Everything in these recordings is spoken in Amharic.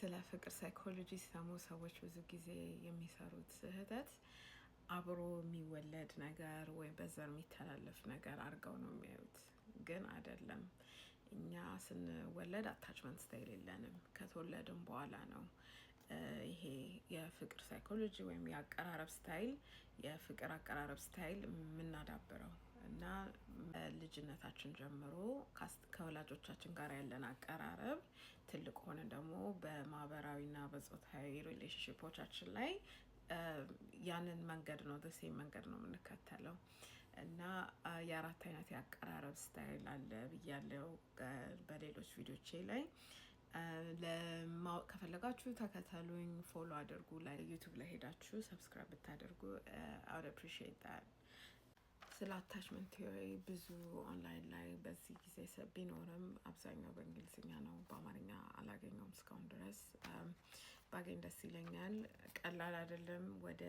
ስለ ፍቅር ሳይኮሎጂ ሲሰሙ ሰዎች ብዙ ጊዜ የሚሰሩት ስህተት አብሮ የሚወለድ ነገር ወይ በዘር የሚተላለፍ ነገር አድርገው ነው የሚያዩት። ግን አይደለም። እኛ ስንወለድ አታችመንት ስታይል የለንም። ከተወለድን በኋላ ነው ይሄ የፍቅር ሳይኮሎጂ ወይም የአቀራረብ ስታይል የፍቅር አቀራረብ ስታይል የምናዳብረው እና ልጅነታችን ጀምሮ ከወላጆቻችን ጋር ያለን አቀራረብ ትልቅ ሆነ ደግሞ በማህበራዊና በጾታዊ ሪሌሽንሺፖቻችን ላይ ያንን መንገድ ነው ሴም መንገድ ነው የምንከተለው እና የአራት አይነት የአቀራረብ ስታይል አለ ብያለው በሌሎች ቪዲዮቼ ላይ። ለማወቅ ከፈለጋችሁ ተከተሉኝ፣ ፎሎ አድርጉ፣ ላይ ዩቲዩብ ላይ ሄዳችሁ ሰብስክራይብ ብታደርጉ I would appreciate that። ስለ አታችመንት ቲዮሪ ብዙ ኦንላይን ላይ በዚህ ጊዜ ቢኖርም አብዛኛው በእንግሊዝኛ ነው፣ በአማርኛ አላገኘውም እስካሁን ድረስ። ባገኝ ደስ ይለኛል። ቀላል አይደለም ወደ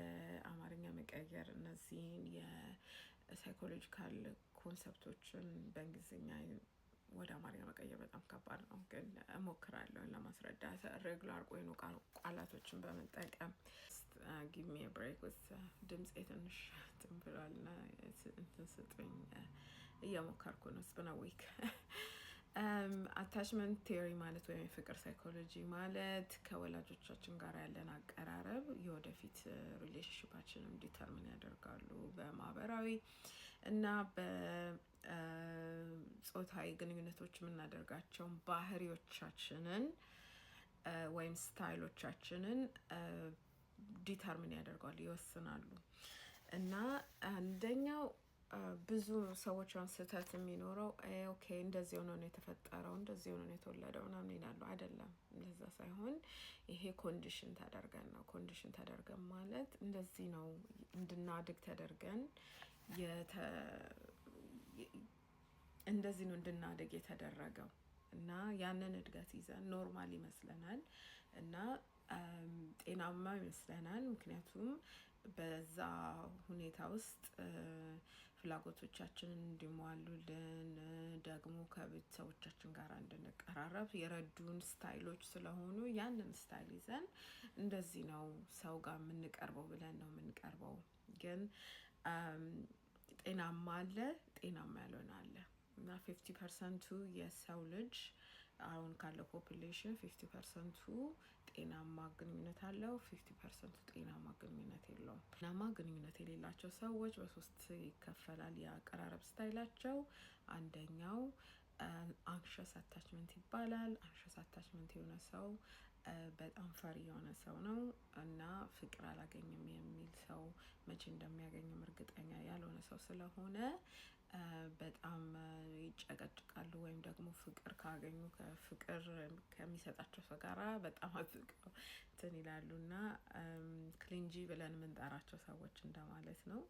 አማርኛ መቀየር እነዚህን የሳይኮሎጂካል ኮንሰፕቶችን በእንግሊዝኛ ወደ አማርኛ መቀየር በጣም ከባድ ነው፣ ግን እሞክራለሁ ለማስረዳት ሬጉላር ቆይኑ ቃላቶችን በመጠቀም። ጊቭ ሚ ብሬክ ዊዝ ድምፄ ትንሽ እንትን ብሏልና እንትን ስጡኝ፣ እየሞከርኩ ነው። ስብና ዊክ አታችመንት ቲዮሪ ማለት ወይም የፍቅር ሳይኮሎጂ ማለት ከወላጆቻችን ጋር ያለን አቀራረብ የወደፊት ሪሌሽንሽፓችንን ዲተርሚን ያደርጋሉ። በማህበራዊ እና በጾታዊ ግንኙነቶች የምናደርጋቸውን ባህሪዎቻችንን ወይም ስታይሎቻችንን ዲተርሚን ያደርጋሉ፣ ይወስናሉ። እና አንደኛው ብዙ ሰዎች ስህተት የሚኖረው ኦኬ እንደዚህ ሆኖ ነው የተፈጠረው፣ እንደዚህ ሆኖ ነው የተወለደው ምናምን ይላሉ። አይደለም፣ እንደዛ ሳይሆን ይሄ ኮንዲሽን ተደርገን ነው። ኮንዲሽን ተደርገን ማለት እንደዚህ ነው እንድናድግ ተደርገን እንደዚህ ነው እንድናድግ የተደረገው እና ያንን እድገት ይዘን ኖርማል ይመስለናል እና ጤናማ ይመስለናል። ምክንያቱም በዛ ሁኔታ ውስጥ ፍላጎቶቻችንን እንዲሟሉልን ደግሞ ከቤተሰቦቻችን ጋር እንድንቀራረብ የረዱን ስታይሎች ስለሆኑ ያንን ስታይል ይዘን እንደዚህ ነው ሰው ጋር የምንቀርበው ብለን ነው የምንቀርበው። ግን ጤናማ አለ፣ ጤናማ ያልሆነ አለ እና 50% የሰው ልጅ አሁን ካለው ፖፑሌሽን 50% ጤናማ ግንኙነት አለው፣ 50% ጤናማ ግንኙነት የለውም። ጤናማ ግንኙነት የሌላቸው ሰዎች በሶስት ይከፈላል የአቀራረብ ስታይላቸው። አንደኛው አንክሸስ አታችመንት ይባላል። አንክሸስ አታችመንት የሆነ ሰው በጣም ፈሪ የሆነ ሰው ነው እና ፍቅር አላገኝም የሚል ሰው መቼ እንደሚያገኝም እርግጠኛ ያልሆነ ሰው ስለሆነ በጣም ይጨቀጭቃሉ ወይም ደግሞ ፍቅር ካገኙ ከፍቅር ከሚሰጣቸው ሰው ጋራ በጣም አጥብቀው እንትን ይላሉ እና ክሊንጂ ብለን የምንጠራቸው ሰዎች እንደማለት ነው።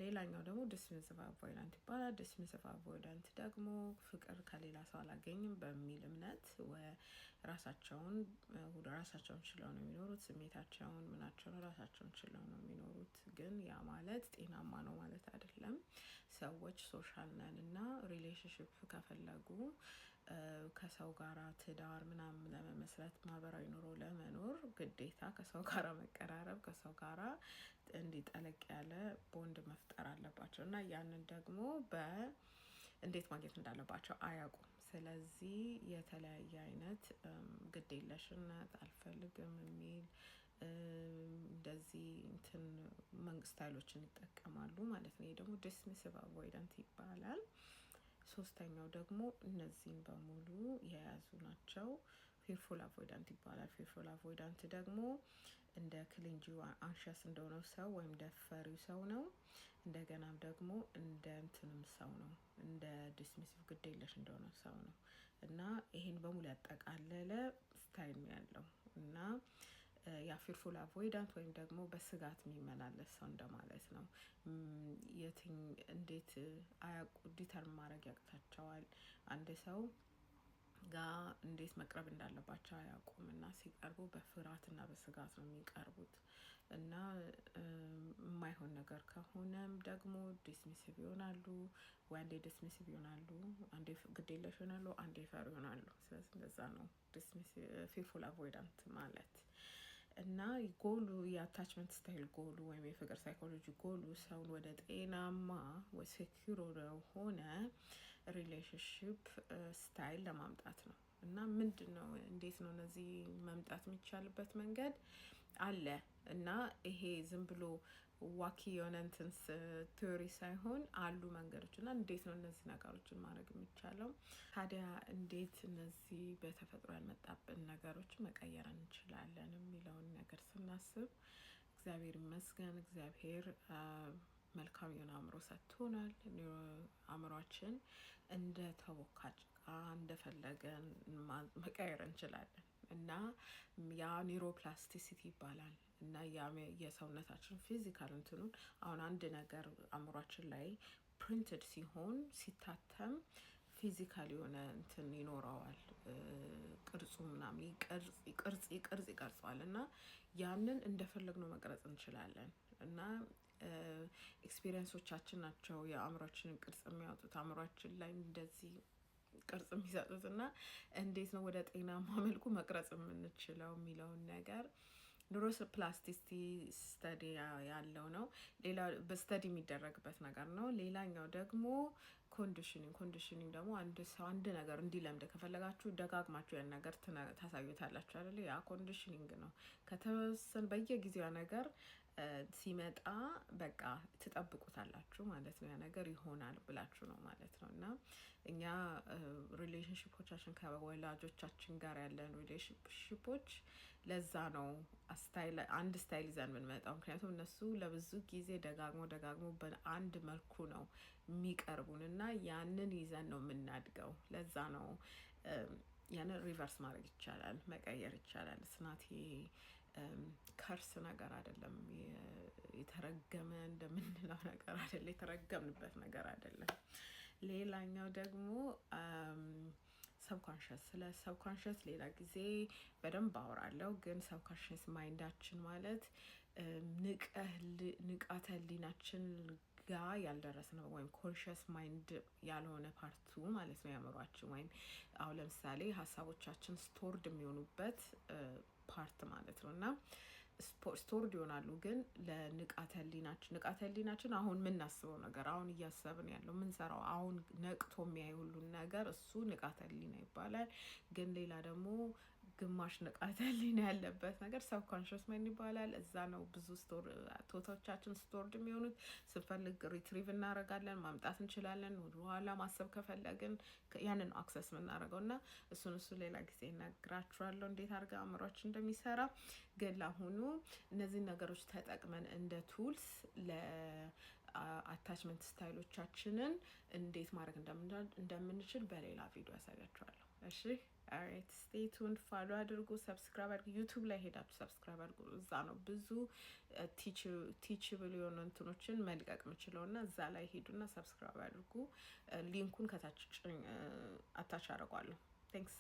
ሌላኛው ደግሞ ዲስሚሲቭ አቮይዳንት ይባላል። ዲስሚሲቭ አቮይዳንት ደግሞ ፍቅር ከሌላ ሰው አላገኝም በሚል እምነት ራሳቸውን ችለው ነው የሚኖሩት። ስሜታቸውን ምናቸውን ራሳቸውን ችለው ነው የሚኖሩት። ግን ያ ማለት ጤናማ ነው ማለት አይደለም። ሰዎች ሶሻል ነን እና ሪሌሽንሽፕ ከፈለጉ ከሰው ጋራ ትዳር ምናምን ለመመስረት ማህበራዊ ኑሮ ለመኖር ግዴታ ከሰው ጋራ መቀራረብ፣ ከሰው ጋራ እንዲጠለቅ ያለ ቦንድ መፍጠር አለባቸው እና ያንን ደግሞ እንዴት ማግኘት እንዳለባቸው አያውቁም። ስለዚህ የተለያየ አይነት ግዴለሽነት፣ አልፈልግም የሚል እንደዚህ እንትን ስታይሎችን ይጠቀማሉ ማለት ነው። ይሄ ደግሞ ዲስሚሲቭ አቮይዳንት ይባላል። ሶስተኛው ደግሞ እነዚህን በሙሉ የያዙ ናቸው። ፊርፉል አቮይዳንት ይባላል። ፊርፉል አቮይዳንት ደግሞ እንደ ክሊንጂው አንሸስ እንደሆነው ሰው ወይም ደፈሪው ሰው ነው። እንደገናም ደግሞ እንደ እንትንም ሰው ነው፣ እንደ ዲስሚሲቭ ግዴለሽ እንደሆነ ሰው ነው እና ይሄን በሙሉ ያጠቃለለ ስታይል ነው ያለው እና ያ ፊርፉል አቮይዳንት ወይም ደግሞ በስጋት የሚመላለስ ሰው እንደማለት ነው። እንዴት ዲተርም ማድረግ ያቅታቸዋል አንድ ሰው ጋር እንዴት መቅረብ እንዳለባቸው አያውቁም እና ሲቀርቡ በፍርሃትና በስጋት ነው የሚቀርቡት እና የማይሆን ነገር ከሆነም ደግሞ ዲስሚሲቭ ይሆናሉ። ወይ አንዴ ዲስሚሲቭ ይሆናሉ፣ አንዴ ግዴለሽ ይሆናሉ፣ አንዴ ፈሪ ይሆናሉ። ስለዚህ እንደዛ ነው ፊርፉል አቮይዳንት ማለት እና ጎሉ የአታችመንት ስታይል ጎሉ ወይም የፍቅር ሳይኮሎጂ ጎሉ ሰውን ወደ ጤናማ ወይ ሴኪር ሆነ ሪሌሽንሽፕ ስታይል ለማምጣት ነው። እና ምንድነው እንዴት ነው እነዚህ መምጣት የሚቻልበት መንገድ አለ እና ይሄ ዝም ብሎ ዋኪ የሆነ እንትንስ ቲዮሪ ሳይሆን አሉ መንገዶች እና እንዴት ነው እነዚህ ነገሮችን ማድረግ የሚቻለው? ታዲያ እንዴት እነዚህ በተፈጥሮ ያልመጣብን ነገሮች መቀየር እንችላለን የሚለውን ነገር ስናስብ እግዚአብሔር ይመስገን እግዚአብሔር መልካም የሆነ አእምሮ ሰጥቶናል። አእምሯችን እንደ ተቦካ ጭቃ እንደፈለገን መቀየር እንችላለን እና ያ ኒውሮፕላስቲሲቲ ይባላል እና የሰውነታችን ፊዚካል እንትኑን አሁን አንድ ነገር አእምሯችን ላይ ፕሪንትድ ሲሆን ሲታተም ፊዚካል የሆነ እንትን ይኖረዋል። ቅርጹ ምናምን ይቀርጸዋል እና ያንን እንደፈለግነው መቅረጽ እንችላለን እና ኤክስፒሪየንሶቻችን ናቸው የአእምሯችንን ቅርጽ የሚያወጡት አእምሯችን ላይ እንደዚህ ቅርጽ የሚሰጡት እና እንዴት ነው ወደ ጤናማ መልኩ መቅረጽ የምንችለው የሚለውን ነገር ኒውሮፕላስቲሲቲ ስተዲ ያለው ነው። ሌላ በስተዲ የሚደረግበት ነገር ነው። ሌላኛው ደግሞ ኮንዲሽኒንግ ደግሞ አንድ ሰው አንድ ነገር እንዲለምድ ከፈለጋችሁ ደጋግማችሁ ያን ነገር ታሳዩታላችሁ አይደል? ያ ኮንዲሽኒንግ ነው። ከተወሰነ በየጊዜው ነገር ሲመጣ በቃ ትጠብቁታላችሁ ማለት ነው። ያ ነገር ይሆናል ብላችሁ ነው ማለት ነው። እና እኛ ሪሌሽንሺፖቻችን ከወላጆቻችን ጋር ያለን ሪሌሽንሺፖች ለዛ ነው አንድ ስታይል ይዘን የምንመጣው። ምክንያቱም እነሱ ለብዙ ጊዜ ደጋግሞ በአንድ መልኩ ነው የሚቀርቡን እና ያንን ይዘን ነው የምናድገው። ለዛ ነው ያንን ሪቨርስ ማድረግ ይቻላል፣ መቀየር ይቻላል። ስናት ከርስ ነገር አይደለም፣ የተረገመ እንደምንለው ነገር አይደለም፣ የተረገምንበት ነገር አይደለም። ሌላኛው ደግሞ ሰብኮንሽስ፣ ስለ ሰብኮንሽስ ሌላ ጊዜ በደንብ አወራለሁ። ግን ሰብኮንሽስ ማይንዳችን ማለት ንቃተ ህሊናችን ጋር ያልደረስ ነው ወይም ኮንሽስ ማይንድ ያልሆነ ፓርቱ ማለት ነው ያምሯችን። ወይም አሁን ለምሳሌ ሀሳቦቻችን ስቶርድ የሚሆኑበት ፓርት ማለት ነው እና ስቶርድ ይሆናሉ። ግን ለንቃተ ህሊናችን አሁን የምናስበው ነገር አሁን እያሰብን ያለው የምንሰራው አሁን ነቅቶ የሚያይ ሁሉን ነገር እሱ ንቃተ ህሊና ይባላል። ግን ሌላ ደግሞ ግማሽ ንቃተ ህሊና ያለበት ነገር ሰብኮንሽስ ማይንድ ይባላል። እዛ ነው ብዙ ቶቶቻችን ስቶርድ የሚሆኑት። ስንፈልግ ሪትሪቭ እናደርጋለን፣ ማምጣት እንችላለን። ወደኋላ ማሰብ ከፈለግን ያንን አክሰስ የምናደርገው እና እሱ ሌላ ጊዜ እነግራችኋለሁ እንዴት አድርገን አእምሯችን እንደሚሰራ። ግን ለአሁኑ እነዚህን ነገሮች ተጠቅመን እንደ ቱልስ ለአታችመንት ስታይሎቻችንን እንዴት ማድረግ እንደምንችል በሌላ ቪዲዮ ያሳያችኋለሁ። እሺ ኦልራይት ስቴይ ቱንድ፣ ፎሎ አድርጉ፣ ሰብስክራይብ አድርጉ። ዩቲዩብ ላይ ሄዳችሁ ሰብስክራይብ አድርጉ። እዛ ነው ብዙ ቲችብል የሆኑ እንትኖችን መልቀቅ የምችለው እና እዛ ላይ ሄዱና ሰብስክራይብ አድርጉ። ሊንኩን ከታች አታች አደርገዋለሁ። ቴንክስ